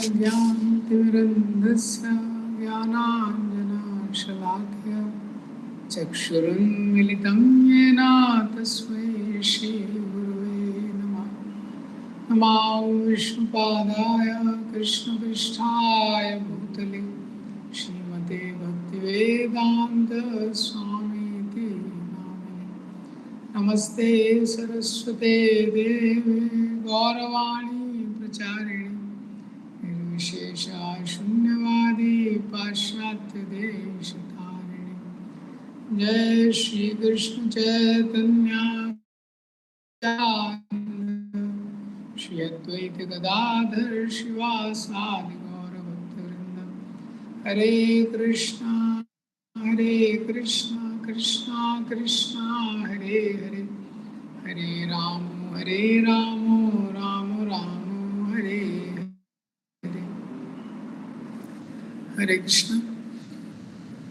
ज्ञानतिमिरन्धस्य ज्ञानाञ्जनशलाकया चक्षुरुन्मिलितं येन तस्मै श्रीगुरुवे नमः। नमो विष्णुपादाय कृष्णपृष्ठाय भूतले श्रीमते भक्तिवेदान्त स्वामीति नामिने। नमस्ते सरस्वते देवे गौरवाणी प्रचारिणे निर्विशेषा शून्यवादी पाश्चात्य देशतारिणे। जय श्री कृष्ण चैतन्य श्री अद्वैत गदाधर शिवासादि गौरभक्तवृंद। हरे कृष्णा कृष्णा कृष्णा हरे हरे, हरे राम राम राम हरे हरे। हरे कृष्णा।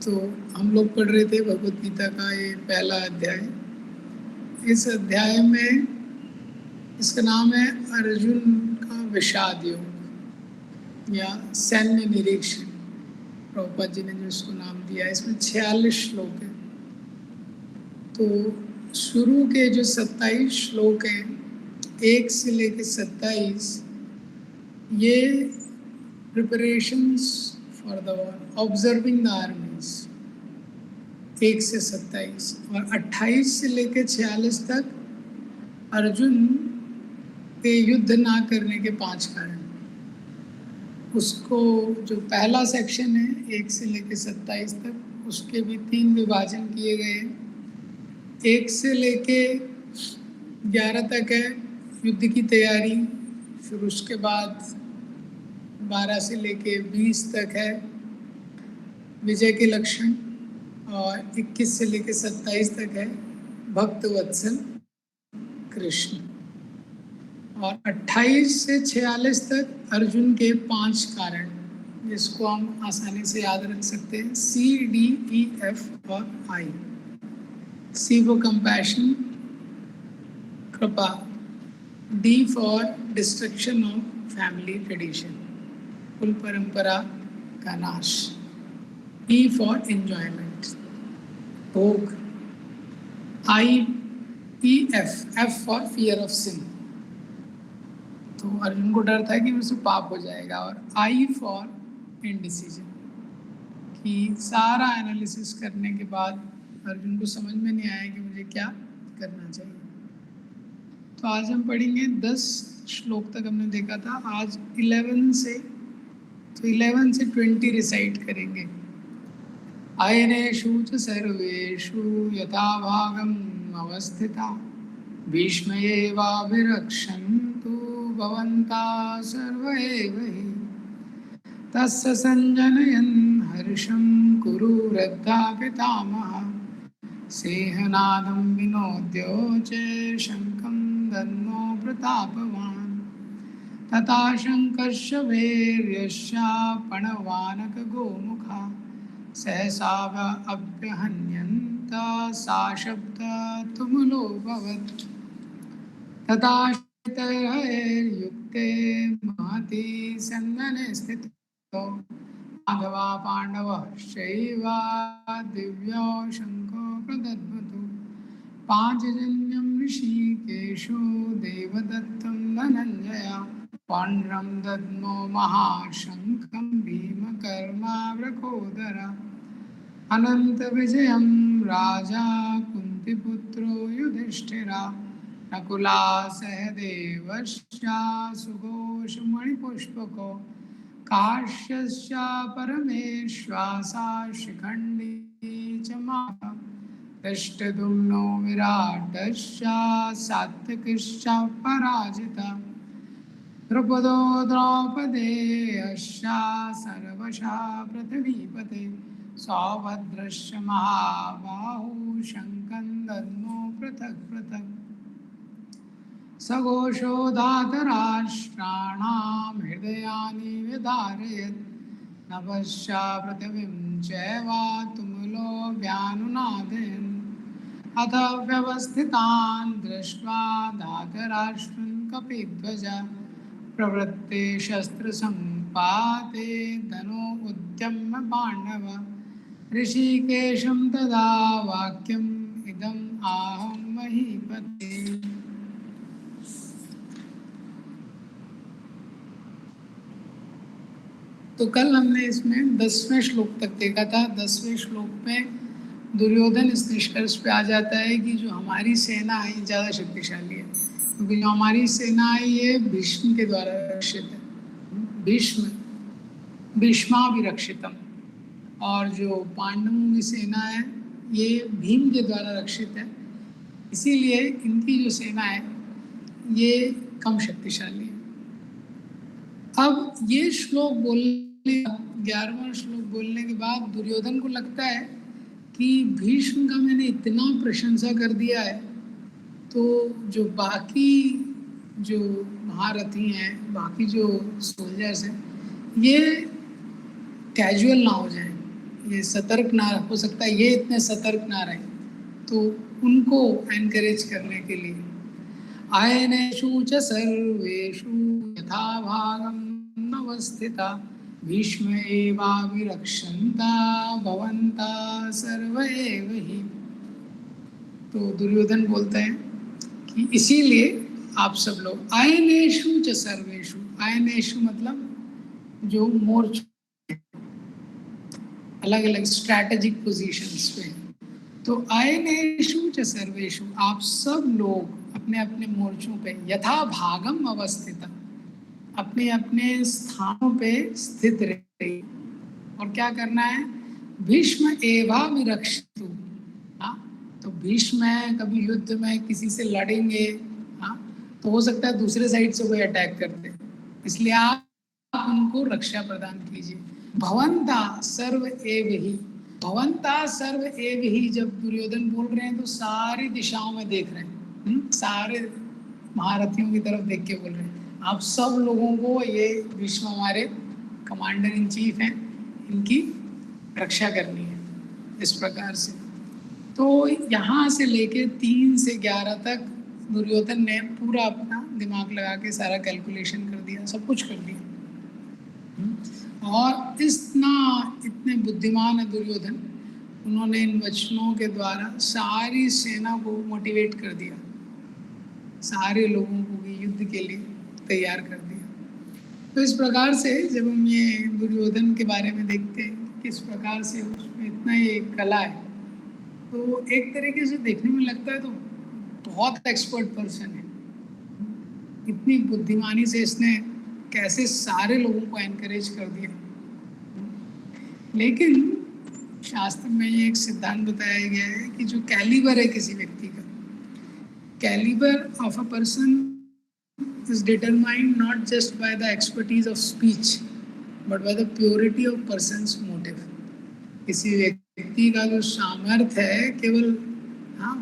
तो हम लोग पढ़ रहे थे भगवत गीता का ये पहला अध्याय। इस अध्याय में इसका नाम है अर्जुन का विषाद योग या सैन्य निरीक्षण। प्रभुपाद जी ने जो इसको नाम दिया, इसमें 46 श्लोक है। तो शुरू के जो 27 श्लोक हैं 1 से लेकर 27, ये preparations for the war, observing the armies 1 से 27, और 28 से लेकर 46 तक अर्जुन के युद्ध ना करने के 5 कारण। उसको जो पहला सेक्शन है 1 से लेकर 27 तक, उसके भी 3 विभाजन किए गए हैं। 1 से लेके 11 तक है युद्ध की तैयारी, फिर उसके बाद 12 से लेके 20 तक है विजय के लक्षण, और 21 से लेके 27 तक है भक्त वत्सल कृष्ण, और 28 से 46 तक अर्जुन के 5 कारण, जिसको हम आसानी से याद रख सकते हैं CDEF और I। C for compassion, कृपा, D for destruction of family tradition, कुल परंपरा का नाश, E for enjoyment, भोग, IEF, F for fear of sin, तो अर्जुन को डर था कि मुझसे पाप हो जाएगा, और I for indecision, कि सारा एनालिसिस करने के बाद अर्जुन को समझ में नहीं आया कि मुझे क्या करना चाहिए। तो आज हम पढ़ेंगे 10 श्लोक तक हमने देखा था, आज 11 से 20 रिसाइट करेंगे। अयनेषु च सर्वेषु यथा भागम् अवस्थिता भीष्मयेवाभिरक्षन्तु भवन्तः सर्व एव हि तस्य सञ्जनयन् हर्षं कुरु वृद्धा पितामहः सेहनादं विनोद्योचे शङ्खं दद्मो प्रतापवान् तथा शङ्कर्ष वीर्यस्य पणवानकगोमुखा सहसा अभ्यहन्यन्त सा शब्द तुमुलोऽभवत् तथा युक्ते महति सन्नने स्थितो माधवा पाण्डवः शैव दिव्यो शङ्खो प्रदद्मतु पाञ्चजन्यं ऋषिकेशो देवदत्तं धनञ्जया पाण्ड्रं दद्मो महाशङ्खं भीमकर्मावृकोदरा अनन्तविजयं राजा कुन्तीपुत्रो युधिष्ठिरा नकुला सहदेवश्च सुघोषमणिपुष्पको काश्यश्च परमेश्वासा शिखण्डी च माता दृष्टद्युम्नो विराटश्च सात्विकश्च पराजिता द्रुपदो द्रौपदेयश्च सर्वशः पृथिवीपते सौभद्रश्च महाबाहु शङ्खं दद्मो पृथक् पृथक् सघोषो धातराष्ट्राणां हृदयानि विदारयत् नभश्च पृथिवीं चैव तुमुलो व्यानुनादयन् अथ व्यवस्थितान् दृष्ट्वा धातराष्ट्रं कपिध्वज प्रवृत्ते शस्त्र संपाते धनो उद्यम्य पांडव ऋषिकेशं तदा वाक्यम इदम आहं महीपते। तो कल हमने इसमें 10वें श्लोक तक देखा था। 10वें श्लोक में दुर्योधन इस निष्कर्ष पे आ जाता है कि जो हमारी सेना है ज़्यादा शक्तिशाली है, क्योंकि जो हमारी सेना है ये भीष्म के द्वारा रक्षित है। भीष्माभिरक्षितम। और जो पांडवों की सेना है ये भीम के द्वारा रक्षित है, इसीलिए इनकी जो सेना है ये कम शक्तिशाली है। अब ये श्लोक बोलने 11वां श्लोक बोलने के बाद दुर्योधन को लगता है कि भीष्म का मैंने इतना प्रशंसा कर दिया है तो जो बाकी जो महारथी हैं, बाकी जो सोल्जर्स हैं, ये कैजुअल ना हो जाए, ये सतर्क ना हो सकता है, ये इतने सतर्क ना रहे। तो उनको एनकरेज करने के लिए आयनेषु च सर्वेषु यथा भागम् अवस्थिता भीष्म एवाभिरक्षन्ता भवन्ता सर्व एव हि। तो दुर्योधन बोलते हैं कि इसीलिए आप सब लोग आयनेषु च सर्वेषु, आयनेषु मतलब जो मोर्चे अलग अलग स्ट्रैटेजिक पोजीशंस पे, तो आयनेषु च सर्वेषु आप सब लोग अपने अपने मोर्चों पे यथा भागम अवस्थित, अपने अपने स्थानों पे स्थित रहिए। और क्या करना है? भीष्म एवाभिरक्षतु। हाँ, तो भीष्म है, कभी युद्ध में किसी से लड़ेंगे, हाँ, तो हो सकता है दूसरे साइड से कोई अटैक कर दे, इसलिए आप उनको रक्षा प्रदान कीजिए। भवंता सर्व एव ही, भवंता सर्व एव ही जब दुर्योधन बोल रहे हैं तो सारी दिशाओं में देख रहे हैं, सारे महारथियों की तरफ देख के बोल रहे हैं आप सब लोगों को, ये भीष्म हमारे कमांडर इन चीफ हैं, इनकी रक्षा करनी है, इस प्रकार से। तो यहाँ से लेके 3 से 11 तक दुर्योधन ने पूरा अपना दिमाग लगा के सारा कैलकुलेशन कर दिया, सब कुछ कर दिया। और इतने बुद्धिमान है दुर्योधन, उन्होंने इन वचनों के द्वारा सारी सेना को मोटिवेट कर दिया, सारे लोगों को भी युद्ध के लिए तैयार कर दिया। तो इस प्रकार से जब हम ये दुर्योधन के बारे में देखते हैं किस प्रकार से उसमें इतना ये कला है, तो एक तरीके से देखने में लगता है तो बहुत एक्सपर्ट पर्सन है। इतनी बुद्धिमानी से इसने कैसे सारे लोगों को एनकरेज कर दिया। लेकिन शास्त्र में ये एक सिद्धांत बताया गया है कि जो कैलिबर है किसी व्यक्ति का, calibre of a person is determined not just by the expertise of speech but by the purity of person's motive। किसी व्यक्ति का जो सामर्थ्य है केवल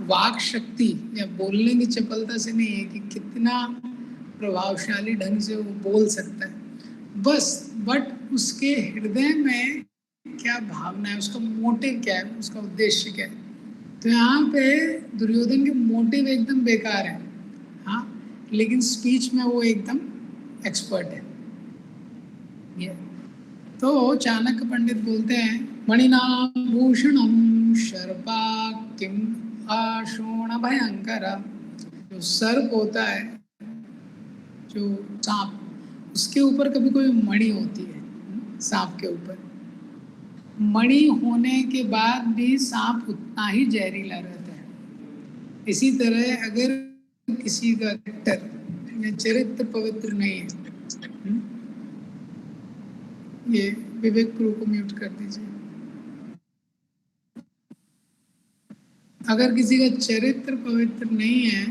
वाक शक्ति या बोलने की चपलता से नहीं है कि कितना प्रभावशाली ढंग से वो बोल सकता है, बस, बट उसके हृदय में क्या भावना है, उसका मोटिव क्या है, उसका उद्देश्य क्या है। तो यहाँ पे दुर्योधन के मोटिव एकदम बेकार है, हाँ, लेकिन स्पीच में वो एकदम एक्सपर्ट है। ये तो चाणक्य पंडित बोलते हैं मणिनाम भूषणम शर्पा किम आशोण भयंकर। जो सर्प होता है, जो सांप, उसके ऊपर कभी कोई मणि होती है, सांप के ऊपर मणि होने के बाद भी सांप उतना ही जहरीला रहता है। इसी तरह अगर किसी का कैरेक्टर या चरित्र पवित्र नहीं है, ये विवेक प्रो को म्यूट कर दीजिए। अगर किसी का चरित्र पवित्र नहीं है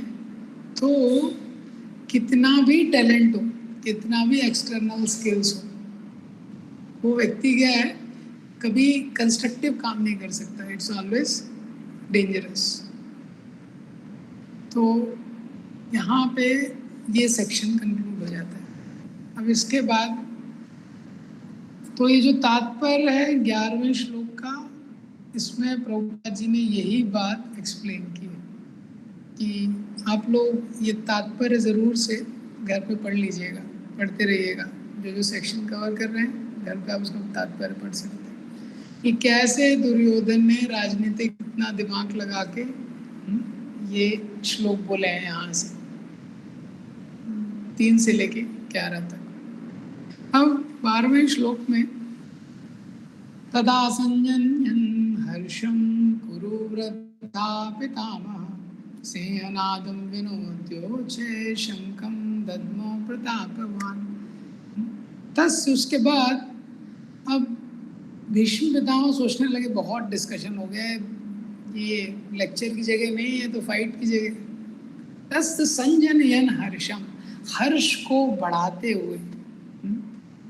तो कितना भी टैलेंट हो, कितना भी एक्सटर्नल स्किल्स हो, वो व्यक्ति क्या है, कभी कंस्ट्रक्टिव काम नहीं कर सकता, इट्स ऑलवेज डेंजरस। तो यहाँ पे ये सेक्शन कंक्लूड हो जाता है। अब इसके बाद तो ये जो तात्पर्य है 11वें श्लोक का, इसमें प्रभुपाद जी ने यही बात एक्सप्लेन की कि आप लोग ये तात्पर्य ज़रूर से घर पे पढ़ लीजिएगा पढ़ते रहिएगा, जो जो सेक्शन कवर कर रहे हैं घर पे आप उसका तात्पर्य पढ़ सकते हैं कि कैसे दुर्योधन ने राजनीतिक इतना दिमाग लगा के ये श्लोक बोले हैं यहाँ से 3 से लेके 11 तक। अब 12वें श्लोक में तदा संजन्यन् हर्षं कुरु वृद्धा पितामह सिंहनादं विनोद्योचे शंखं दद्मो प्रतापवान। तस् उसके बाद अब भीष्म पितामह सोचने लगे, बहुत डिस्कशन हो गया, ये लेक्चर की जगह नहीं है तो फाइट की जगह। तस् संजनयन् हर्षम, हर्ष को बढ़ाते हुए,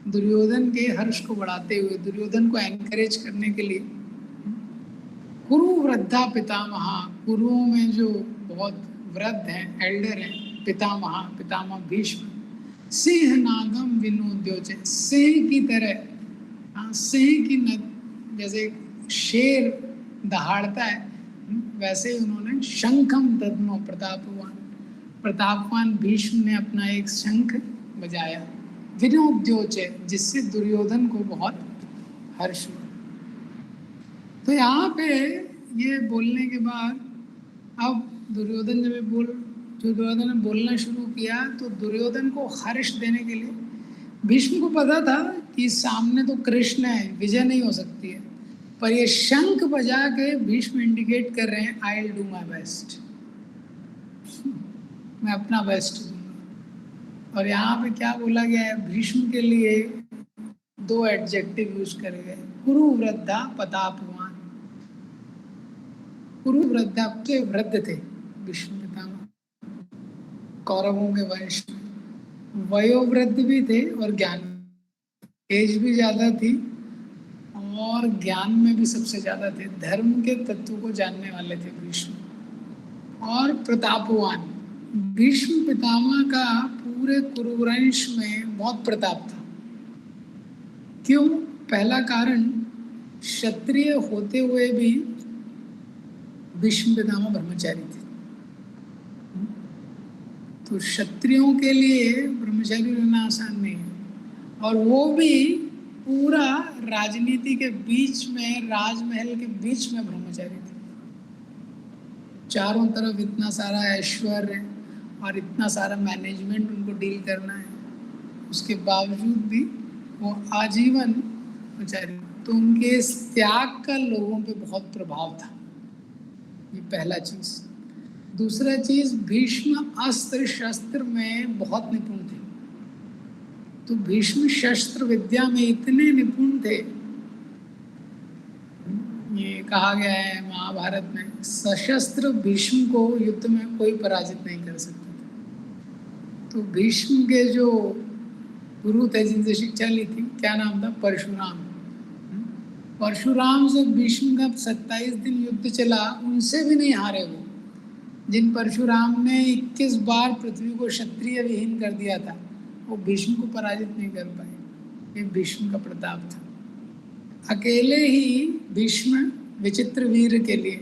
दुर्योधन के हर्ष को बढ़ाते हुए, दुर्योधन को एनकरेज करने के लिए कुरु वृद्धा पितामहा, कुरुओं में जो बहुत वृद्ध हैं, एल्डर हैं, पितामहा, पितामह भीष्म, सिंह नादम विनोद्योचे, सिंह की तरह, सिंह की जैसे शेर दहाड़ता है वैसे ही उन्होंने शंखम दद्मो प्रतापवान, प्रतापवान भीष्म ने अपना एक शंख बजाया, विनोद्योचे, जिससे दुर्योधन को बहुत हर्ष हुआ। तो यहाँ पे ये बोलने के बाद अब दुर्योधन दुर्योधन ने बोलना शुरू किया, तो दुर्योधन को हर्ष देने के लिए भीष्म को पता था कि सामने तो कृष्ण है, विजय नहीं हो सकती है, पर ये शंख बजा के भीष्म इंडिकेट कर रहे हैं I will do my best, मैं अपना बेस्ट दूंगा। और यहाँ पे क्या बोला गया है, भीष्म के लिए 2 एडजेक्टिव यूज करे गए, कुरु वृद्धा प्रतापवान। कुरु वृद्धा के वृद्ध थे भीष्म पितामह, कौरवों के वंश में, वयोवृद्ध भी थे और ज्ञान, एज भी ज्यादा थी और ज्ञान में भी सबसे ज्यादा थे, धर्म के तत्व को जानने वाले थे भीष्म। और प्रतापवान, भीष्म पितामह का पूरे कुरुवंश में बहुत प्रताप था। क्यों? पहला कारण, क्षत्रिय होते हुए भी भीष्म पितामह ब्रह्मचारी थे, तो क्षत्रियों के लिए ब्रह्मचारी रहना आसान नहीं है, और वो भी पूरा राजनीति के बीच में, राजमहल के बीच में ब्रह्मचारी थे। चारों तरफ इतना सारा ऐश्वर्य और इतना सारा मैनेजमेंट उनको डील करना है, उसके बावजूद भी वो आजीवन ब्रह्मचारी, तो उनके इस त्याग का लोगों पे बहुत प्रभाव था, ये पहला चीज। दूसरा चीज, भीष्म अस्त्र शस्त्र में बहुत निपुण थे, तो भीष्म शस्त्र विद्या में इतने निपुण थे, ये कहा गया है महाभारत में, सशस्त्र भीष्म को युद्ध में कोई पराजित नहीं कर सकता था। तो भीष्म के जो गुरु थे जिनसे शिक्षा ली थी, क्या नाम था, परशुराम। परशुराम से भीष्म का 27 दिन युद्ध चला, उनसे भी नहीं हारे वो। जिन परशुराम ने 21 बार पृथ्वी को क्षत्रिय विहीन कर दिया था, वो भीष्म को पराजित नहीं कर पाए। ये भीष्म का प्रताप था। अकेले ही भीष्म विचित्र वीर के लिए,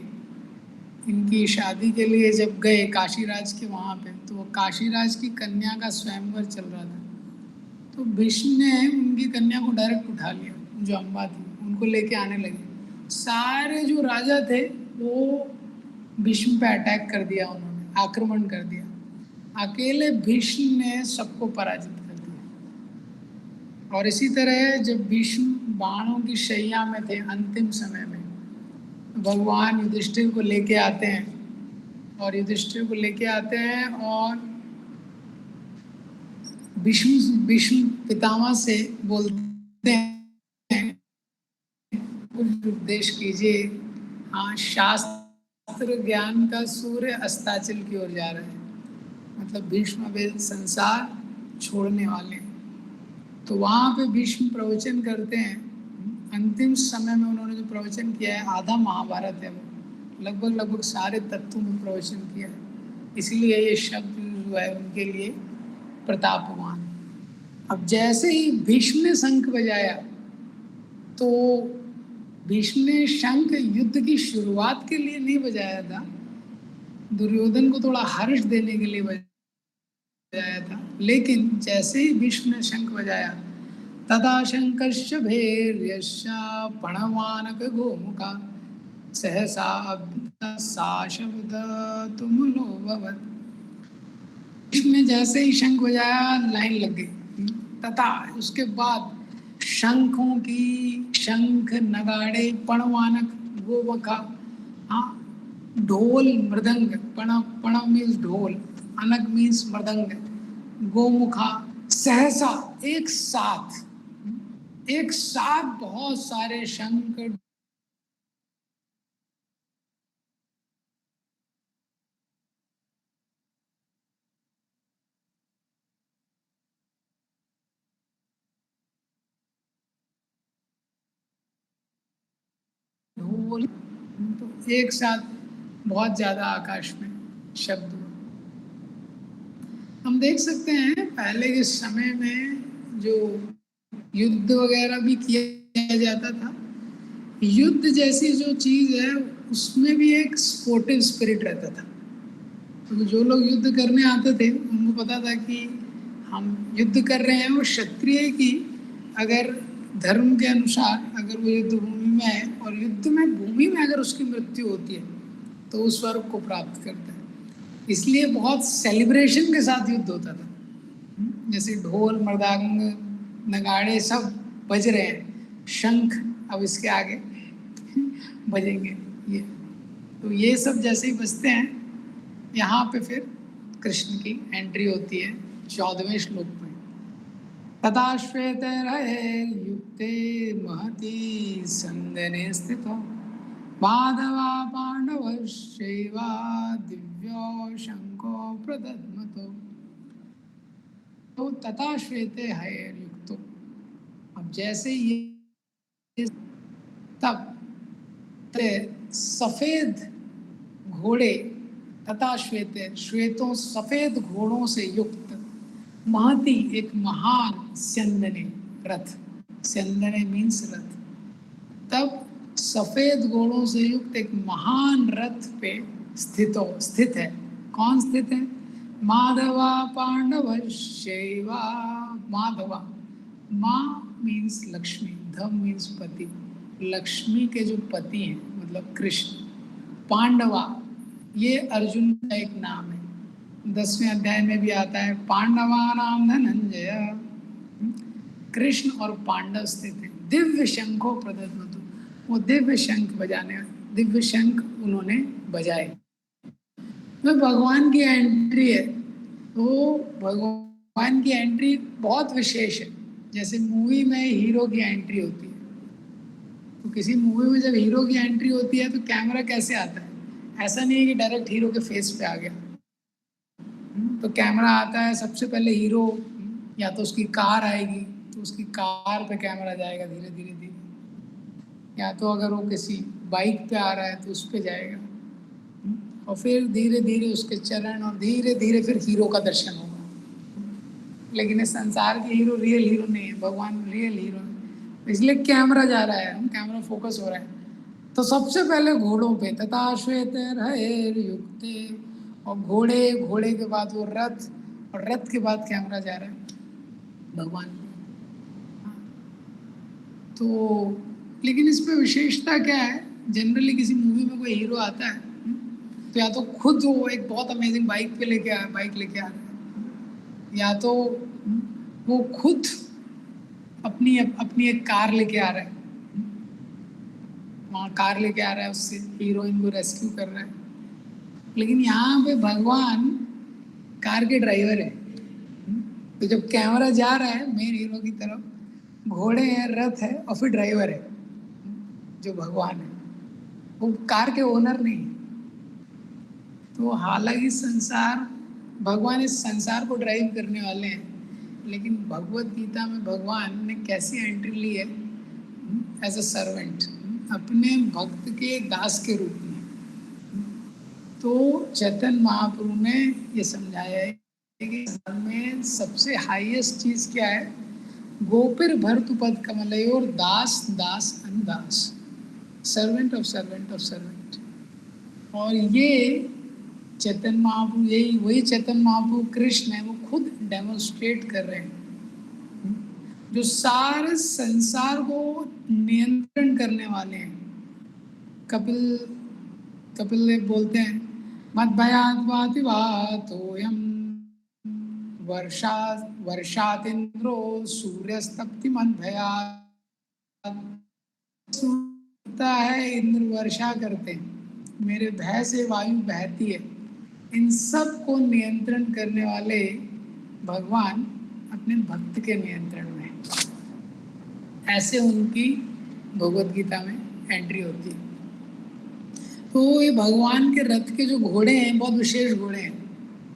इनकी शादी के लिए जब गए काशीराज के वहाँ पे, तो वो काशीराज की कन्या का स्वयंवर चल रहा था, तो भीष्म ने उनकी कन्या को डायरेक्ट उठा लिया, जो अम्बा थी, उनको लेके आने लगे। सारे जो राजा थे वो भीष्म पे अटैक कर दिया, उन्होंने आक्रमण कर दिया। अकेले भीष्म ने सबको पराजित कर दिया। और इसी तरह जब भीष्म बाणों की शैया में थे, अंतिम समय में भगवान युधिष्ठिर को लेके आते हैं, और युधिष्ठिर को लेके आते हैं और भीष्म पितामह से बोलते हैं कुछ उपदेश कीजिए। हाँ, शास्त्र ज्ञान का सूर्य अस्ताचल की ओर जा रहा है, मतलब भीष्म वे संसार छोड़ने वाले हैं। तो वहाँ पे भीष्म प्रवचन करते हैं। अंतिम समय में उन्होंने जो प्रवचन किया है, आधा महाभारत है वो, लगभग सारे तत्वों में प्रवचन किया है, इसीलिए ये शब्द जो है उनके लिए प्रतापवान। अब जैसे ही भीष्म ने शंख बजाया, तो भीष्म ने शंख युद्ध की शुरुआत के लिए नहीं बजाया था, दुर्योधन को थोड़ा हर्ष देने के लिए बजाया था लेकिन जैसे ही भीष्म ने शंख बजाया, तदा शंकश्च भैर्यश्च प्रणवानक गोमुखा सहसा सा शब्द तुमुलो भवत्। भीष्म ने जैसे ही शंख बजाया, लाइन लग गई। तथा उसके बाद शंखों की, शंख नगाड़े, पणवानक गोमुखा, हाँ, ढोल मृदंग, पणव मीन्स ढोल, अनक मीन्स मृदंग, गोमुखा, सहसा, एक साथ बहुत सारे शंख, ढोल, तो एक साथ बहुत ज्यादा आकाश में शब्द हुए। हम देख सकते हैं पहले के समय में जो युद्ध वगैरह भी किया जाता था, युद्ध जैसी जो चीज है उसमें भी एक स्पोर्टिव स्पिरिट रहता था। तो जो लोग युद्ध करने आते थे उनको पता था कि हम युद्ध कर रहे हैं, वो क्षत्रिय की अगर धर्म के अनुसार अगर वो युद्ध भूमि में है और युद्ध में भूमि में अगर उसकी मृत्यु होती है तो उस स्वर्ग को प्राप्त करता है। इसलिए बहुत सेलिब्रेशन के साथ युद्ध होता था। जैसे ढोल मृदंग नगाड़े सब बज रहे हैं, शंख अब इसके आगे बजेंगे। ये तो ये सब जैसे ही बजते हैं, यहाँ पे फिर कृष्ण की एंट्री होती है 14वें श्लोक में। तथा श्वेतैर्युक्ते महती संदने स्थितो माधवा पांडवश्चैव दिव्यो शंको प्रदद्मतो। तो तथा श्वेते युक्तो, अब जैसे ये तब सफेद घोड़े, तथा श्वेते, श्वेतों सफेद घोड़ों से युक्त, महती एक महान, स्यंदने रथ, स्यंदने मीन्स रथ, तब सफेद घोड़ों से युक्त एक महान रथ पे स्थित है। कौन स्थित है? माधवा पांडव शैवा, माधवा, माँ मीन्स लक्ष्मी, धम मीन्स पति, लक्ष्मी के जो पति हैं मतलब कृष्ण। पांडवा ये अर्जुन का एक नाम है, 10वें अध्याय में भी आता है, पांडवा नाम धनंजय। कृष्ण और पांडव स्थित है। दिव्य शंखो प्रदद्मतु, वो दिव्य शंख बजाने, दिव्य शंख उन्होंने बजाए। तो भगवान की एंट्री है, तो भगवान की एंट्री बहुत विशेष है। जैसे मूवी में हीरो की एंट्री होती है, तो किसी मूवी में जब हीरो की एंट्री होती है तो कैमरा कैसे आता है? ऐसा नहीं है कि डायरेक्ट हीरो के फेस पे आ गया। तो कैमरा आता है, सबसे पहले हीरो, या तो उसकी कार आएगी तो उसकी कार पे कैमरा जाएगा धीरे धीरे धीरे, या तो अगर वो किसी बाइक पे आ रहा है तो उस पे जाएगा, और फिर धीरे धीरे उसके चरण, और धीरे धीरे फिर हीरो का दर्शन होगा। लेकिन इस संसार के हीरो रियल हीरो नहीं है, भगवान रियल हीरो है, इसलिए कैमरा जा रहा है, कैमरा फोकस हो रहा है। तो सबसे पहले घोड़ों पे, तथा श्वेत युक्ते, और घोड़े, घोड़े के बाद वो रथ, और रथ के बाद कैमरा जा रहा है भगवान। तो लेकिन इस पे विशेषता क्या है? जनरली किसी मूवी में कोई हीरो आता है तो या तो खुद वो एक बहुत अमेजिंग बाइक पे लेके आ, बाइक लेके आ रहा है, या तो वो खुद अपनी अपनी एक कार लेके आ रहा है, वहाँ कार लेके आ रहा है, उससे हीरोइन को रेस्क्यू कर रहा है। लेकिन यहाँ पे भगवान कार के ड्राइवर है। तो जब कैमरा जा रहा है मेन हीरो की तरफ, घोड़े हैं, रथ है, और फिर ड्राइवर है जो भगवान है, वो कार के ओनर नहीं। तो हालांकि संसार, भगवान इस संसार को ड्राइव करने वाले हैं, लेकिन भगवत गीता में भगवान ने कैसी एंट्री ली है? एज अ सर्वेंट, अपने भक्त के दास के रूप में। तो चैतन्य महाप्रभु ने ये समझाया है कि में सबसे हाईएस्ट चीज क्या है? गोपिर भर्तुपद कमलयोर दास दास अनुदास, servant of servant of servant. और ये चैतन्य महाप्रभु, यही वही चैतन्य महाप्रभु कृष्ण है, वो खुद डेमोन्स्ट्रेट कर रहे हैं, जो सारे संसार को नियंत्रण करने वाले हैं। कपिल बोलते हैं, मद भयात् वाति वातोऽयं वर्षात् इंद्रो सूर्यस्तप्ति मद भयात्। सूखता है, इंद्र वर्षा करते हैं, मेरे भय से वायु बहती है। इन सब को नियंत्रण करने वाले भगवान अपने भक्त के नियंत्रण में, ऐसे उनकी भगवद गीता में एंट्री होती है। तो ये भगवान के रथ के जो घोड़े हैं बहुत विशेष घोड़े हैं।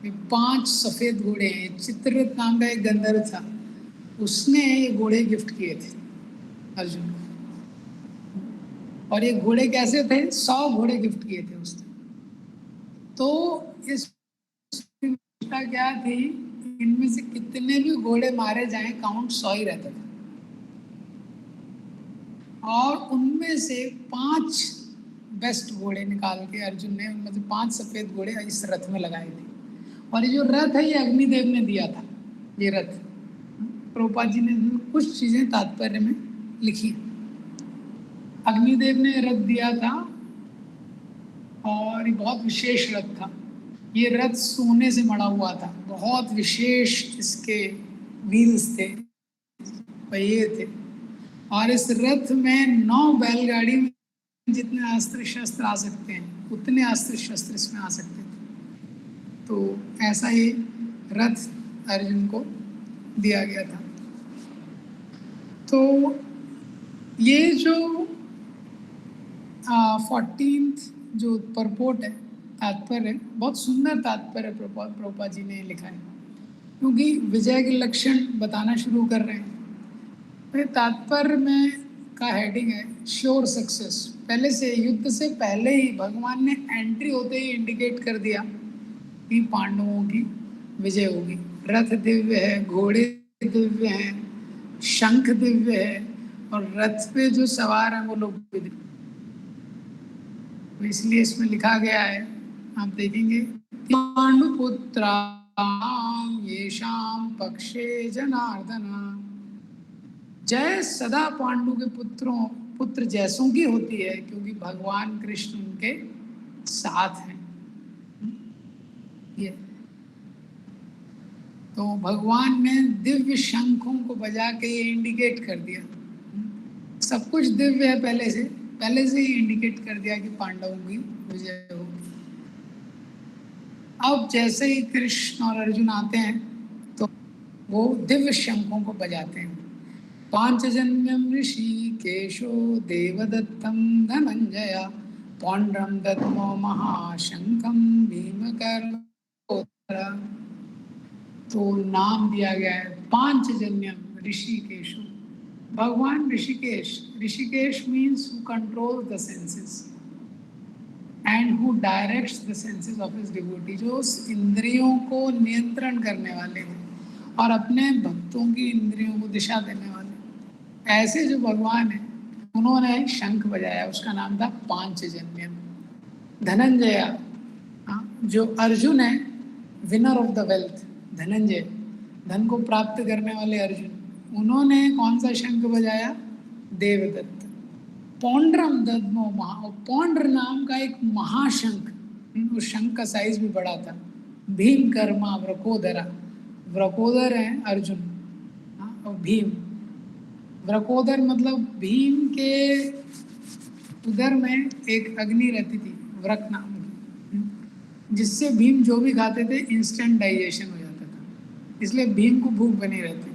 ये 5 सफेद घोड़े हैं। चित्ररथ नाम का एक गंधर्व था, उसने ये घोड़े गिफ्ट किए थे अर्जुन को। और ये घोड़े कैसे थे? 100 घोड़े गिफ्ट किए थे उसने। तो इस क्या थी, इनमें से कितने भी घोड़े मारे जाएं काउंट 100 ही रहता था। और उनमें से 5 बेस्ट घोड़े निकाल के अर्जुन ने, उनमें से 5 सफेद घोड़े इस रथ में लगाए थे। और ये जो रथ है ये अग्निदेव ने दिया था। ये रथ प्रभुपाद जी ने कुछ चीजें तात्पर्य में लिखी। अग्निदेव ने रथ दिया था और ये बहुत विशेष रथ था। ये रथ सोने से मड़ा हुआ था, बहुत विशेष इसके व्हील्स थे, पहिए थे। और इस रथ में 9 बैलगाड़ी में जितने अस्त्र शस्त्र आ सकते हैं उतने अस्त्र शस्त्र इसमें आ सकते थे। तो ऐसा ही रथ अर्जुन को दिया गया था। तो ये जो 14th जो परपोर्ट है, तात्पर्य, बहुत सुंदर तात्पर्य प्रभुपाद जी ने लिखा है, क्योंकि विजय के लक्षण बताना शुरू कर रहे हैं। तात्पर्य में का हेडिंग है श्योर सक्सेस। पहले से, युद्ध से पहले ही भगवान ने एंट्री होते ही इंडिकेट कर दिया कि पांडवों की विजय होगी। रथ दिव्य है, घोड़े दिव्य हैं, शंख दिव्य है, और रथ पे जो सवार हैं वो लोग भी दिव्य। तो इसलिए इसमें लिखा गया है, आप देखेंगे, पांडुपुत्रां येषां पक्षे जनार्दन। जय सदा पांडु के पुत्र जैसों की होती है, क्योंकि भगवान कृष्ण उनके साथ हैं। ये तो भगवान ने दिव्य शंखों को बजा के ये इंडिकेट कर दिया, सब कुछ दिव्य है, पहले से ही इंडिकेट कर दिया कि पांडवों की विजय होगी। अब जैसे ही कृष्ण और अर्जुन आते हैं तो वो दिव्य शंखों को बजाते हैं। पांचजन्यम ऋषिकेशो देवदत्तम धनंजय पौंड्रम दद्मो महाशंखम भीमकर्मोत्तरा। तो नाम दिया गया है पांचजन्यम ऋषिकेशो, भगवान Rishikesh means who control the senses and who directs the senses of his devotee, जो इंद्रियों को नियंत्रण करने वाले हैं और अपने भक्तों की इंद्रियों को दिशा देने वाले। ऐसे जो भगवान है उन्होंने शंख बजाया, उसका नाम था पांचजन्य। धनंजय, जो अर्जुन है, winner of the wealth, Dhananjay, धन को प्राप्त करने वाले अर्जुन, उन्होंने कौन सा शंख बजाया? देवदत्त। पौंड्रम दद्मो महा, पौंड्र नाम का एक महाशंख, उस शंख का साइज भी बड़ा था। भीम कर्मा व्रकोदरा, व्रकोदर है अर्जुन और भीम। व्रकोदर मतलब भीम के उदर में एक अग्नि रहती थी, व्रक नाम की, जिससे भीम जो भी खाते थे इंस्टेंट डाइजेशन हो जाता था, इसलिए भीम को भूख बनी रहती थी,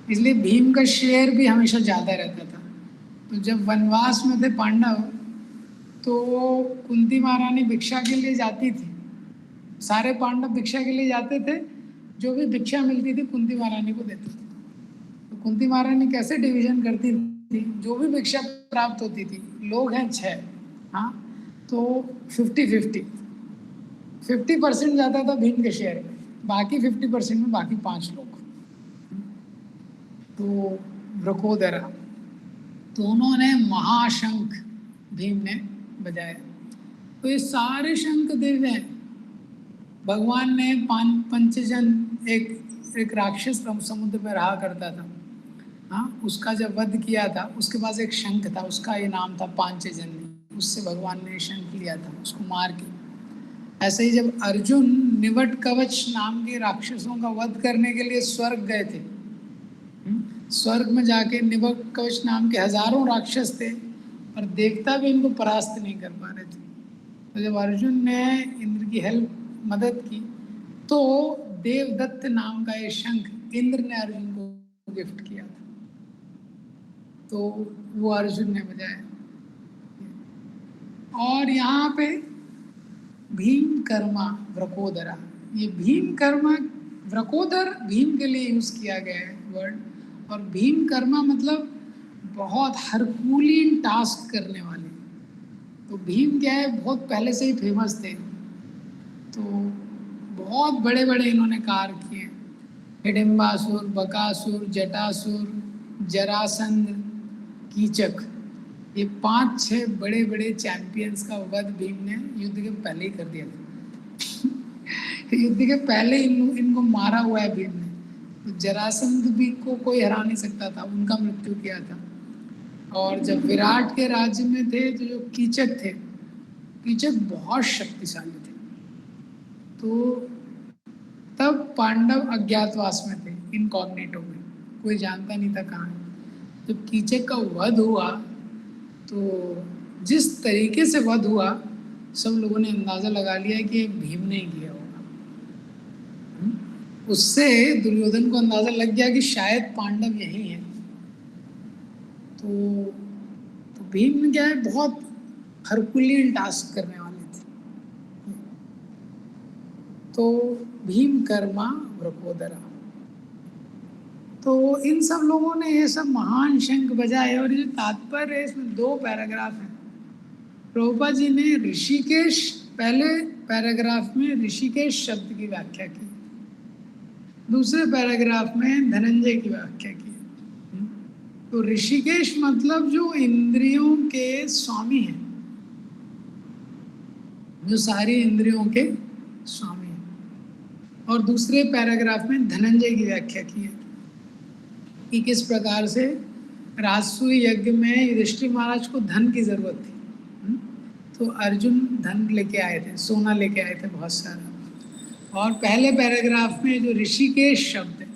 इसलिए भीम का शेयर भी हमेशा ज़्यादा रहता था। तो जब वनवास में थे पांडव तो कुंती महारानी भिक्षा के लिए जाती थी, सारे पांडव भिक्षा के लिए जाते थे, जो भी भिक्षा मिलती थी कुंती महारानी को देते थे। तो कुंती महारानी कैसे डिवीजन करती थी, जो भी भिक्षा प्राप्त होती थी, लोग हैं 6, हाँ, तो 50% जाता था भीम के शेयर में, बाकी 50% में बाकी 5 लोग। तो व्रकोदरा, तो उन्होंने महाशंख भीम ने बजाया। तो ये सारे शंख दिव्य हैं, भगवान ने पंचजन एक राक्षस समुद्र में रहा करता था, हाँ, उसका जब वध किया था, उसके पास एक शंख था, उसका ये नाम था पांचजन्य। उससे भगवान ने शंख लिया था उसको मार के। ऐसे ही जब अर्जुन निवट कवच नाम के राक्षसों का वध करने के लिए स्वर्ग गए थे, स्वर्ग में जाके निवट कवच नाम के हजारों राक्षस थे और देवता भी इनको परास्त नहीं कर पा रहे थे। तो जब अर्जुन ने इंद्र की मदद की तो देवदत्त नाम का ये शंख इंद्र ने अर्जुन को गिफ्ट किया था, तो वो अर्जुन ने बजाया। और यहाँ पे भीम कर्मा व्रकोदरा, ये भीम कर्मा, व्रकोदर भीम के लिए यूज किया गया है वर्ड, और भीम कर्मा मतलब बहुत हरकुलियन टास्क करने वाले। तो भीम क्या है, बहुत पहले से ही फेमस थे, तो बहुत बड़े बड़े इन्होंने कार्य किए। हिडिम्बासुर, बकासुर, जटासुर, जरासंध, कीचक, ये 5-6 बड़े बड़े चैंपियंस का वध भीम ने युद्ध के पहले ही कर दिया था। युद्ध के पहले इनको मारा हुआ है भीम ने। तो जरासंध भी को कोई हरा नहीं सकता था, उनका मृत्यु किया था। और जब विराट के राज्य में थे तो जो कीचक थे, कीचक बहुत शक्तिशाली थे, तो तब पांडव अज्ञातवास में थे, इनकॉग्निटो में, कोई जानता नहीं था कहाँ। जब कीचक का वध हुआ तो जिस तरीके से वध हुआ, सब लोगों ने अंदाजा लगा लिया कि भीम ने किया होगा। उससे दुर्योधन को अंदाजा लग गया कि शायद पांडव यही हैं। तो भीम में क्या है, बहुत हरकुलियन टास्क करने वाले थे। तो भीम कर्मा व्रकोदरा, तो इन सब लोगों ने ये सब महान शंख बजाए। और ये तात्पर्य है, इसमें 2 पैराग्राफ हैं। प्रभुपाद जी ने ऋषिकेश, पहले पैराग्राफ में ऋषिकेश शब्द की व्याख्या की, दूसरे पैराग्राफ में धनंजय की व्याख्या की। तो ऋषिकेश मतलब जो इंद्रियों के स्वामी हैं, जो सारी इंद्रियों के स्वामी हैं। और दूसरे पैराग्राफ में धनंजय की व्याख्या की है कि किस प्रकार से राजसूय यज्ञ में युधिष्ठिर महाराज को धन की जरूरत थी, तो अर्जुन धन लेके आए थे, सोना लेके आए थे बहुत सारा। और पहले पैराग्राफ में जो ऋषिकेश शब्द है,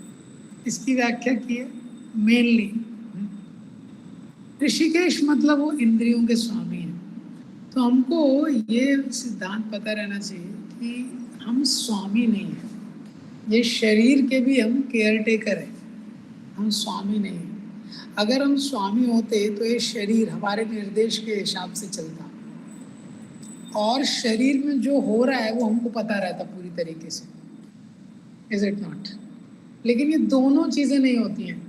इसकी व्याख्या की है मेनली, ऋषिकेश मतलब वो इंद्रियों के स्वामी हैं। तो हमको ये सिद्धांत पता रहना चाहिए कि हम स्वामी नहीं हैं, ये शरीर के भी हम केयर टेकर हैं, हम स्वामी नहीं हैं। अगर हम स्वामी होते तो ये शरीर हमारे निर्देश के हिसाब से चलता, और शरीर में जो हो रहा है वो हमको पता रहता पूरी तरीके से, इज इट नॉट? लेकिन ये दोनों चीज़ें नहीं होती हैं।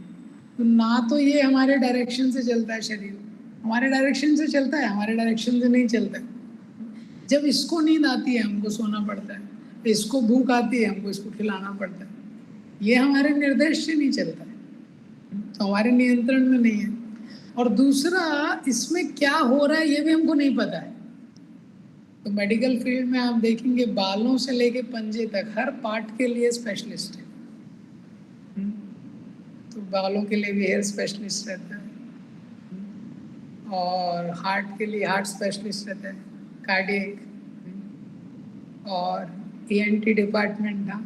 तो ना तो ये हमारे डायरेक्शन से चलता है, शरीर हमारे डायरेक्शन से चलता है, हमारे डायरेक्शन से नहीं चलता है। जब इसको नींद आती है हमको सोना पड़ता है, इसको भूख आती है हमको इसको खिलाना पड़ता है। ये हमारे निर्देश से नहीं चलता है, तो हमारे नियंत्रण में नहीं है। और दूसरा, इसमें क्या हो रहा है ये भी हमको नहीं पता है। तो मेडिकल फील्ड में आप देखेंगे बालों से लेके पंजे तक हर पार्ट के लिए स्पेशलिस्ट है। तो बालों के लिए भी हेयर स्पेशलिस्ट रहता है, और हार्ट के लिए हार्ट स्पेशलिस्ट रहता है, कार्डियक, और ENT डिपार्टमेंट ना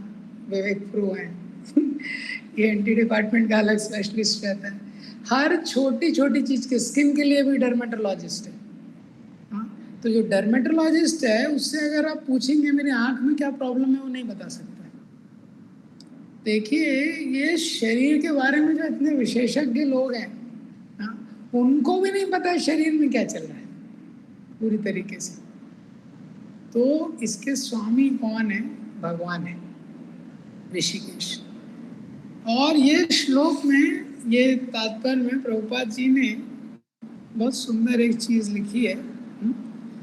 विवेक प्रो है ENT डिपार्टमेंट का अलग स्पेशलिस्ट रहता है। हर छोटी छोटी चीज़ के, स्किन के लिए भी डर्मेटोलॉजिस्ट है। हाँ, तो जो डर्मेटोलॉजिस्ट है उससे अगर आप पूछेंगे मेरी आँख में क्या प्रॉब्लम है, वो नहीं बता सकता। देखिए, ये शरीर के बारे में जो इतने विशेषज्ञ लोग हैं, हाँ, उनको भी नहीं पता है शरीर में क्या चल रहा है पूरी तरीके से। तो इसके स्वामी कौन है? भगवान है, ऋषिकेश। और ये श्लोक में, ये तात्पर्य में प्रभुपाद जी ने बहुत सुंदर एक चीज़ लिखी है।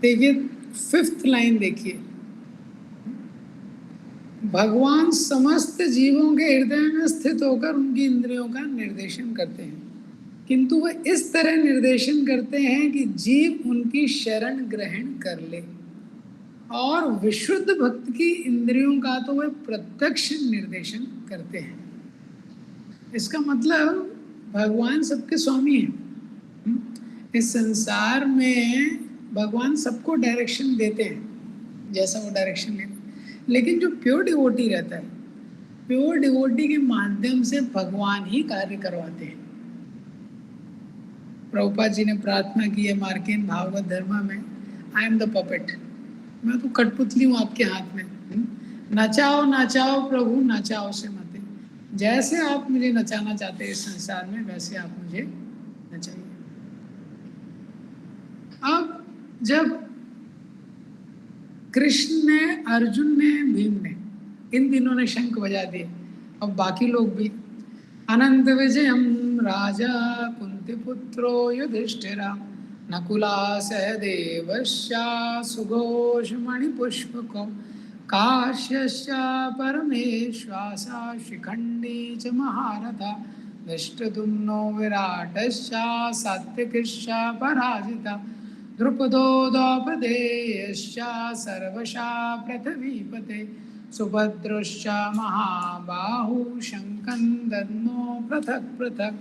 देखिए 5th लाइन देखिए, भगवान समस्त जीवों के हृदय में स्थित होकर उनकी इंद्रियों का निर्देशन करते हैं, किंतु वह इस तरह निर्देशन करते हैं कि जीव उनकी शरण ग्रहण कर ले। और विशुद्ध भक्त की इंद्रियों का तो वे प्रत्यक्ष निर्देशन करते हैं। इसका मतलब भगवान सबके स्वामी हैं। इस संसार में भगवान सबको डायरेक्शन देते हैं जैसा वो डायरेक्शन लेते हैं, लेकिन जो प्योर डिवोटी रहता है, प्योर डिवोटी के माध्यम से भगवान ही कार्य करवाते हैं। प्रभुपाद जी ने प्रार्थना की है मार्केन भागवत धर्म में, आई एम द पपेट, मैं तो कठपुतली हूँ आपके हाथ में। नचाओ नचाओ प्रभु नचाओ से मते, जैसे आप मुझे नचाना चाहते हैं इस संसार में वैसे आप मुझे नचाइए। अब जब कृष्ण ने, अर्जुन ने, भीम ने, इन तीनों ने शंख बजा दिए, अब बाकी लोग भी। अनंत विजयम राजा कुंती पुत्रो युधिष्ठिरा नकुला सहदेवश्चा सुघोष मणिपुष्पको काश्यश्च परमेश्वासा शिखंडी च महारथा धृष्टद्युम्नो विराटश्च सात्विकश्च पराजिता द्रुपदो द्रौपदेयश्च सर्वशा पृथ्वीपते सुभद्रश्च महाबाहु शंकन दद्मो पृथक पृथक।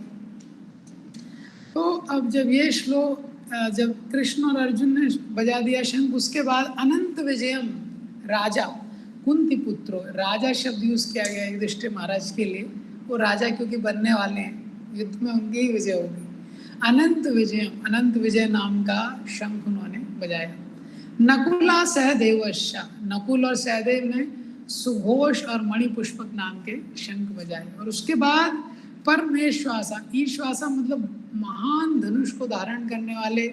तो अब जब ये श्लोक, जब कृष्ण और अर्जुन ने बजा दिया शंख, उसके बाद अनंत विजयम राजा कुंती पुत्रो, राजा शब्द यूज किया गया युधिष्ठिर महाराज के लिए, वो राजा क्योंकि बनने वाले हैं, युद्ध में उनकी ही विजय होगी। अनंत विजयम, अनंत विजय नाम का शंख उन्होंने बजाया। नकुला सहदेवश्चा, नकुल और सहदेव ने सुघोष और मणिपुष्पक नाम के शंख बजाए। और उसके बाद परमेश्वासा, ईश्वासा मतलब महान धनुष को धारण करने वाले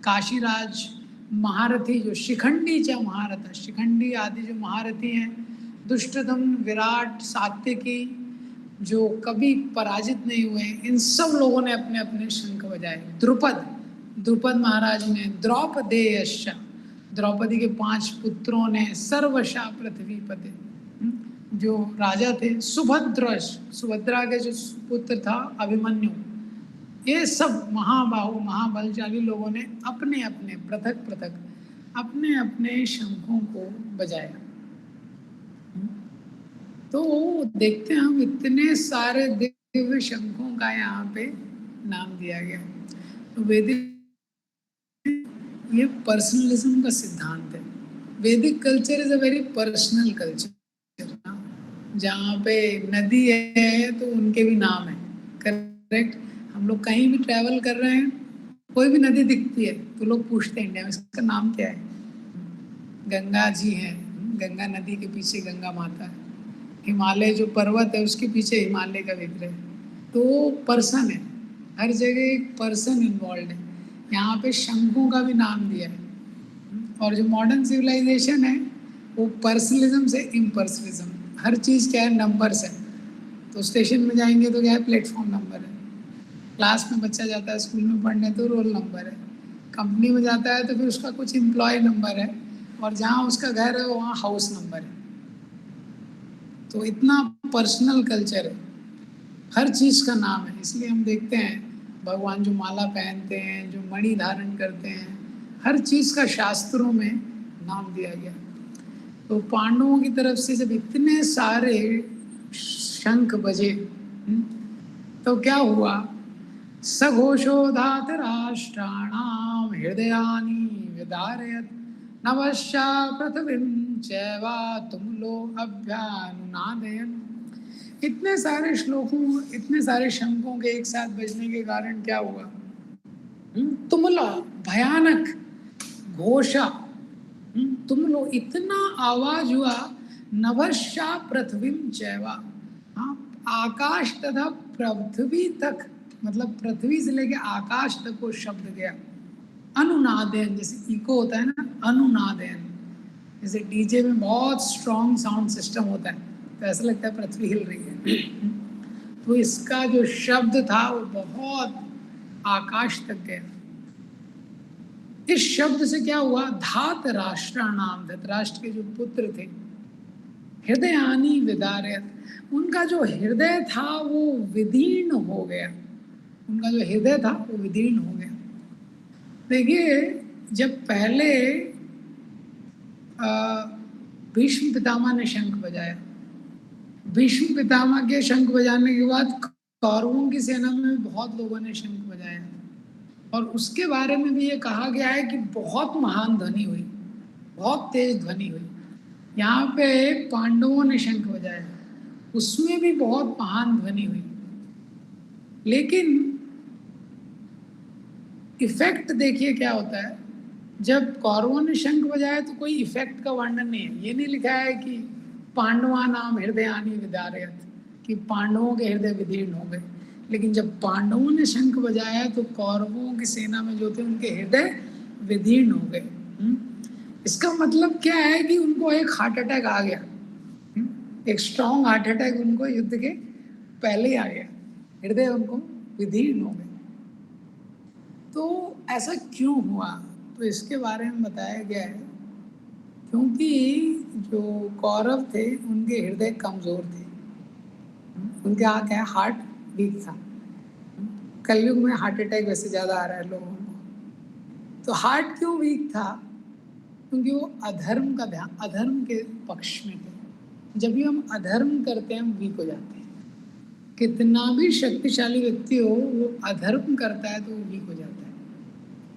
काशीराज महारथी, जो शिखंडी च महारथ, शिखंडी आदि जो महारथी हैं, दुष्टदम्न, विराट, सात्यकी, जो कभी पराजित नहीं हुए, इन सब लोगों ने अपने अपने शंख बजाए। द्रुपद, द्रुपद महाराज ने, द्रौपदेयश्च, द्रौपदी के 5 पुत्रों ने, सर्वशा पृथ्वीपते, जो राजा थे, सुभद्रश, सुभद्रा के जो पुत्र था अभिमन्यु, ये सब महाबाहु महाबलशाली लोगों ने अपने अपने पृथक पृथक अपने अपने शंखों को बजाया। तो देखते हैं हम इतने सारे दिव्य शंखों का यहाँ पे नाम दिया गया। तो वैदिक, ये पर्सनलिज्म का सिद्धांत है। वैदिक culture is a very personal culture. जहाँ पे नदी है तो उनके भी नाम है, करेक्ट। हम लोग कहीं भी ट्रैवल कर रहे हैं, कोई भी नदी दिखती है तो लोग पूछते हैं इंडिया में इसका नाम क्या है। गंगा जी है, गंगा नदी के पीछे गंगा माता है। हिमालय जो पर्वत है उसके पीछे हिमालय का विग्रह है। तो पर्सन है, हर जगह एक पर्सन इन्वॉल्व है। यहाँ पे शंखों का भी नाम दिया है। और जो मॉडर्न सिविलाइजेशन है वो पर्सनलिज्म से इम्पर्सनलिज्म, हर चीज़ क्या है, नंबर्स है। तो स्टेशन में जाएंगे तो क्या है, प्लेटफॉर्म नंबर है। क्लास में बच्चा जाता है स्कूल में पढ़ने तो रोल नंबर है। कंपनी में जाता है तो फिर उसका कुछ एम्प्लॉय नंबर है, और जहाँ उसका घर है वहाँ हाउस नंबर है। तो इतना पर्सनल कल्चर है, हर चीज़ का नाम है। इसलिए हम देखते हैं भगवान जो माला पहनते हैं, जो मणि धारण करते हैं, हर चीज़ का शास्त्रों में नाम दिया गया। तो पांडवों की तरफ से जब इतने सारे शंख बजे, तो क्या हुआ, सघोषो धातराष्ट्राणाम हृदयानि विदारयत् नवश्या पृथ्वीं चैवा तुमुलो अभ्यानुनादयन्। इतने सारे श्लोकों, इतने सारे शंखों के एक साथ बजने के कारण क्या हुआ, तुमुला, भयानक घोषा, तुमुलो, इतना आवाज हुआ, नभश्या पृथ्वीं चैवा, हाँ, आकाश तथा पृथ्वी तक, मतलब पृथ्वी से लेके आकाश तक वो शब्द गया। अनुनादयन, जैसे इको होता है ना, अनुनादयन, जैसे डीजे में बहुत स्ट्रॉन्ग साउंड सिस्टम होता है तो ऐसा लगता है पृथ्वी हिल रही है। तो इसका जो शब्द था वो बहुत आकाश तक गया। इस शब्द से क्या हुआ, धात राष्ट्र नाम, धृतराष्ट्र के जो पुत्र थे, हृदयानि विदारयत्, उनका जो हृदय था वो विदीर्ण हो गया। उनका जो हृदय था वो विदीर्ण हो गया। देखिए, जब पहले भीष्म पितामह ने शंख बजाया। भीष्म पितामह के शंख बजाने के बाद कौरवों की सेना में बहुत लोगों ने शंख बजाया, और उसके बारे में भी ये कहा गया है कि बहुत महान ध्वनि हुई, बहुत तेज ध्वनि हुई। यहाँ पे पांडवों ने शंख बजाया, उसमें भी बहुत महान ध्वनि हुई, लेकिन इफेक्ट देखिए क्या होता है। जब कौरवों ने शंख बजाया तो कोई इफेक्ट का वर्णन नहीं है, ये नहीं लिखा है कि पांडवा नाम हृदयानि विदारयत, कि पांडवों के हृदय विदीर्ण हो गए। लेकिन जब पांडवों ने शंख बजाया तो कौरवों की सेना में जो थे उनके हृदय विदीर्ण हो गए। इसका मतलब क्या है कि उनको एक हार्ट अटैक आ गया, एक स्ट्रॉन्ग हार्ट अटैक उनको युद्ध के पहले ही आ गया, हृदय उनको विदीर्ण हो गए। तो ऐसा क्यों हुआ, तो इसके बारे में बताया गया है क्योंकि जो कौरव थे उनके हृदय कमजोर थे, उनके यहाँ क्या हार्ट वीक था। कलयुग में हार्ट अटैक वैसे ज़्यादा आ रहा है लोगों को, तो हार्ट क्यों वीक था, क्योंकि वो अधर्म का ध्यान, अधर्म के पक्ष में थे। जब भी हम अधर्म करते हैं हम वीक हो जाते हैं। कितना भी शक्तिशाली व्यक्ति हो, वो अधर्म करता है तो वो वीक हो जाता है।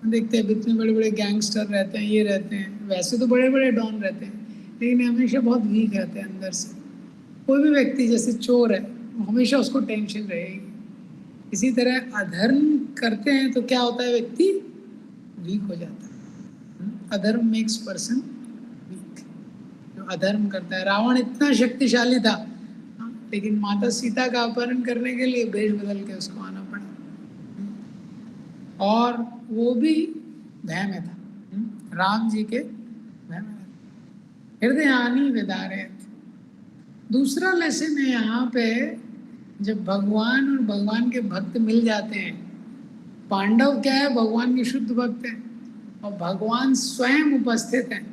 देखते हैं इतने बड़े बड़े गैंगस्टर रहते हैं, ये रहते हैं, वैसे तो बड़े बड़े डॉन रहते हैं, लेकिन हमेशा बहुत वीक रहते हैं अंदर से। कोई भी व्यक्ति जैसे चोर है, हमेशा उसको टेंशन रहेगी। इसी तरह अधर्म करते हैं तो क्या होता है, व्यक्ति वीक हो जाता है। अधर्म मेक्स पर्सन वीक। जो अधर्म करता है, रावण इतना शक्तिशाली था, लेकिन माता सीता का अपहरण करने के लिए भेष बदल के उसको आना पड़ा, और वो भी भय में था, राम जी के भय में था। हृदयानि विदारयत। दूसरा लेसन है यहाँ पे, जब भगवान और भगवान के भक्त मिल जाते हैं, पांडव क्या है, भगवान के शुद्ध भक्त हैं, और भगवान स्वयं उपस्थित हैं,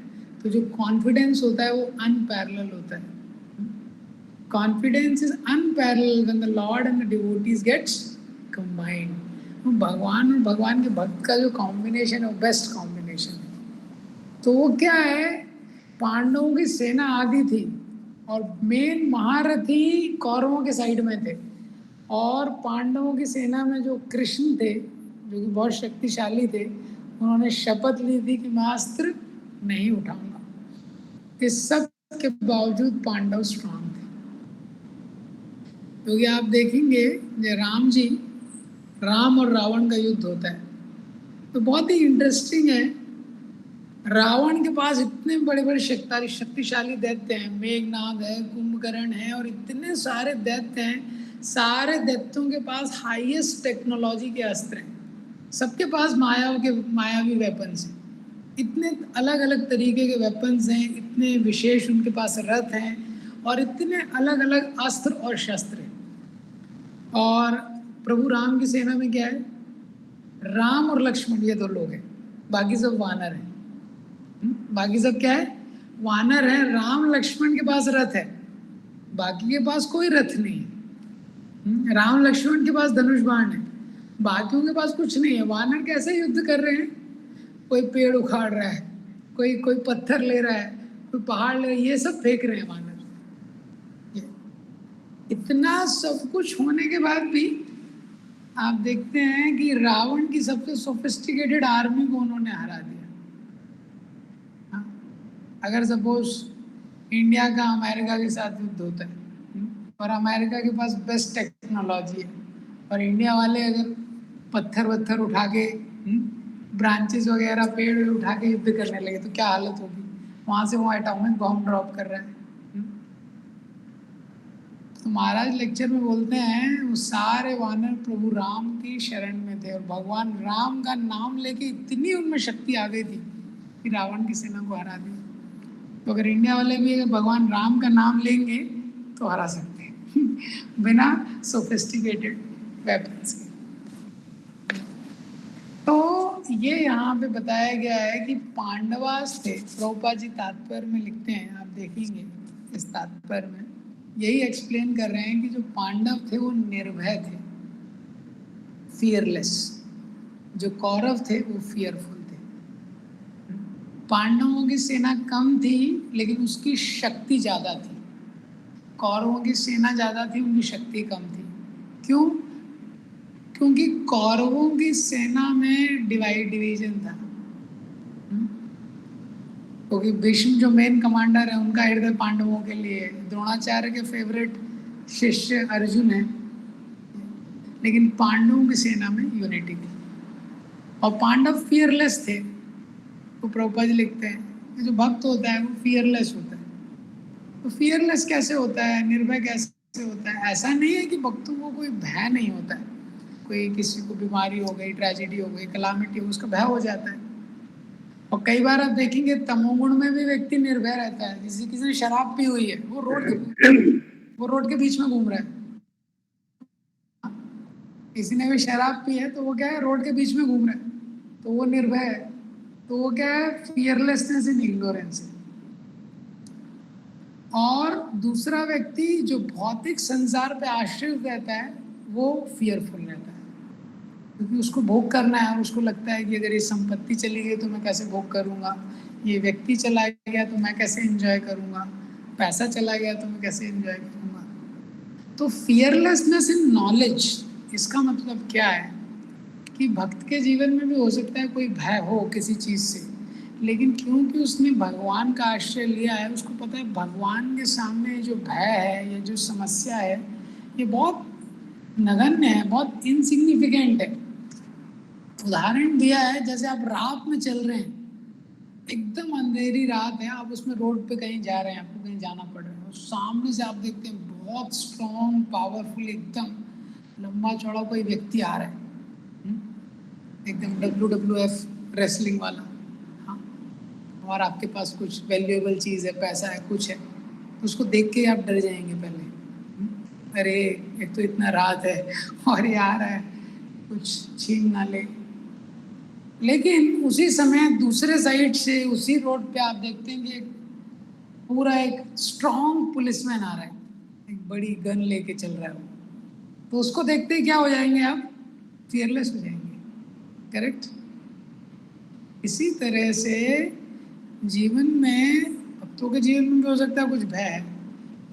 तो जो कॉन्फिडेंस होता है वो अनपैरेलल होता है। Confidence is unparallel when the lord and the devotees gets combined. भगवान और भगवान के भक्त का जो कॉम्बिनेशन है वो बेस्ट कॉम्बिनेशन है। तो वो क्या है, पांडवों की सेना आदि थी और मेन महारथी कौरवों के साइड में थे, और पांडवों की सेना में जो कृष्ण थे जो कि बहुत शक्तिशाली थे, उन्होंने शपथ ली थी कि मैं अस्त्र नहीं उठाऊंगा। इस सब के बावजूद पांडव स्ट्रांग थे, क्योंकि आप देखेंगे जब राम और रावण का युद्ध होता है तो बहुत ही इंटरेस्टिंग है। रावण के पास इतने बड़े बड़े शक्तिशाली दैत्य हैं, मेघनाद है, कुंभकर्ण है, और इतने सारे दैत्य हैं। सारे दैत्यों के पास हाईएस्ट टेक्नोलॉजी के अस्त्र हैं, सबके पास मायावी वेपन्स हैं, इतने अलग अलग तरीके के वेपन्स हैं, इतने विशेष उनके पास रथ हैं, और इतने अलग अलग अस्त्र और शस्त्र हैं। और प्रभु राम की सेना में क्या है, राम और लक्ष्मण ये दो लोग हैं, बाकी सब वानर हैं। बाकी सब क्या है, वानर है। राम लक्ष्मण के पास रथ है, बाकी के पास कोई रथ नहीं है। राम लक्ष्मण के पास धनुष बाण है, बाकियों के पास कुछ नहीं है। वानर कैसे युद्ध कर रहे हैं, कोई पेड़ उखाड़ रहा है, कोई पत्थर ले रहा है, कोई पहाड़ ले रहा है, ये सब फेंक रहे हैं वानर। इतना सब कुछ होने के बाद भी आप देखते हैं कि रावण की सबसे सोफिस्टिकेटेड आर्मी को उन्होंने हरा दिया। अगर सपोज इंडिया का अमेरिका के साथ युद्ध होता है और अमेरिका के पास बेस्ट टेक्नोलॉजी है, और इंडिया वाले अगर पत्थर उठा के ब्रांचेस वगैरह पेड़ उठा के युद्ध करने लगे तो क्या हालत होगी। वहाँ से वो एटॉमिक बॉम्ब ड्रॉप कर रहा है। तो महाराज लेक्चर में बोलते हैं वो सारे वानर प्रभु राम की शरण में थे, और भगवान राम का नाम लेके इतनी उनमें शक्ति आ गई थी कि रावण की सेना को हरा दी। तो अगर इंडिया वाले भी अगर भगवान राम का नाम लेंगे तो हरा सकते हैं बिना सोफिस्टिकेटेड वेपन्स के। तो ये यहाँ पे बताया गया है कि पांडवास थे। प्रभुपाद जी तात्पर्य में लिखते हैं, आप देखेंगे इस तात्पर्य में यही एक्सप्लेन कर रहे हैं कि जो पांडव थे वो निर्भय थे, फियरलेस। जो कौरव थे वो फियरफुल थे। पांडवों की सेना कम थी लेकिन उसकी शक्ति ज्यादा थी, कौरवों की सेना ज्यादा थी, उनकी शक्ति कम थी। क्यों? क्योंकि कौरवों की सेना में डिवीजन था। क्योंकि भीष्म जो मेन कमांडर है उनका हृदय पांडवों के लिए है, द्रोणाचार्य के फेवरेट शिष्य अर्जुन है, लेकिन पांडवों की सेना में यूनिटी थी और पांडव फियरलेस थे। तो प्रभुपाद जी लिखते हैं कि जो भक्त होता है वो फियरलेस होता है। तो फियरलेस कैसे होता है, निर्भय कैसे होता है? ऐसा नहीं है कि भक्तों को कोई भय नहीं होता है, कोई किसी को बीमारी हो गई, ट्रेजेडी हो गई, कलामिटी हो, उसका भय हो जाता है। और कई बार आप देखेंगे तमोगुण में भी व्यक्ति निर्भय रहता है। जैसे किसी ने शराब पी हुई है, वो रोड के बीच में घूम रहा है। किसी ने भी शराब पी है तो वो क्या है, रोड के बीच में घूम रहा है, तो वो निर्भय है। तो वो क्या है, फियरलेसनेस इन इग्नोरेंस है। और दूसरा व्यक्ति जो भौतिक संसार पे आश्रित रहता है वो फियरफुल रहता है, क्योंकि उसको भोग करना है और उसको लगता है कि अगर ये संपत्ति चली गई तो मैं कैसे भोग करूंगा, ये व्यक्ति चला गया तो मैं कैसे एंजॉय करूंगा, पैसा चला गया तो मैं कैसे एंजॉय करूंगा। तो फियरलेसनेस इन नॉलेज, इसका मतलब क्या है कि भक्त के जीवन में भी हो सकता है कोई भय हो किसी चीज से, लेकिन क्योंकि उसने भगवान का आश्रय लिया है, उसको पता है भगवान के सामने जो भय है, ये जो समस्या है, ये बहुत नगण्य है, बहुत इनसिग्निफिकेंट है। उदाहरण दिया है, जैसे आप रात में चल रहे हैं, एकदम अंधेरी रात है, आप उसमें रोड पे कहीं जा रहे हैं, आपको कहीं जाना पड़ रहा है, और सामने से आप देखते हैं बहुत स्ट्रॉन्ग पावरफुल एकदम लंबा चौड़ा कोई व्यक्ति आ रहा है, एकदम WWF रेसलिंग वाला। हाँ, और आपके पास कुछ वैल्यूएबल चीज़ है, पैसा है, कुछ है, तो उसको देख के आप डर जाएंगे पहले। अरे एक तो इतना रात है और ये आ रहा है, कुछ छीन ना ले। लेकिन उसी समय दूसरे साइड से उसी रोड पे आप देखते हैं कि पूरा एक स्ट्रॉन्ग पुलिसमैन आ रहा है, एक बड़ी गन लेके चल रहा है वो, तो उसको देखते ही क्या हो जाएंगे आप, फियरलेस हो जाएंगे। करेक्ट? इसी तरह से जीवन में, भक्तों के जीवन में भी हो सकता है कुछ भय है,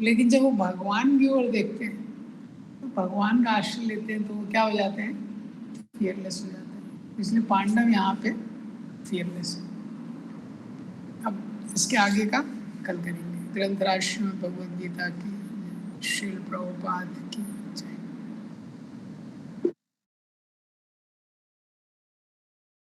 लेकिन जब वो भगवान की ओर देखते हैं तो भगवान का आश्रय लेते हैं तो वो क्या हो जाते हैं, फियरलेस हो जाते हैं। इसलिए पांडव यहाँ पे फियरलेस है। अब इसके आगे का कल करेंगे। ग्रंथराज श्रीमद् भगवद गीता की, श्रील प्रभुपाद की।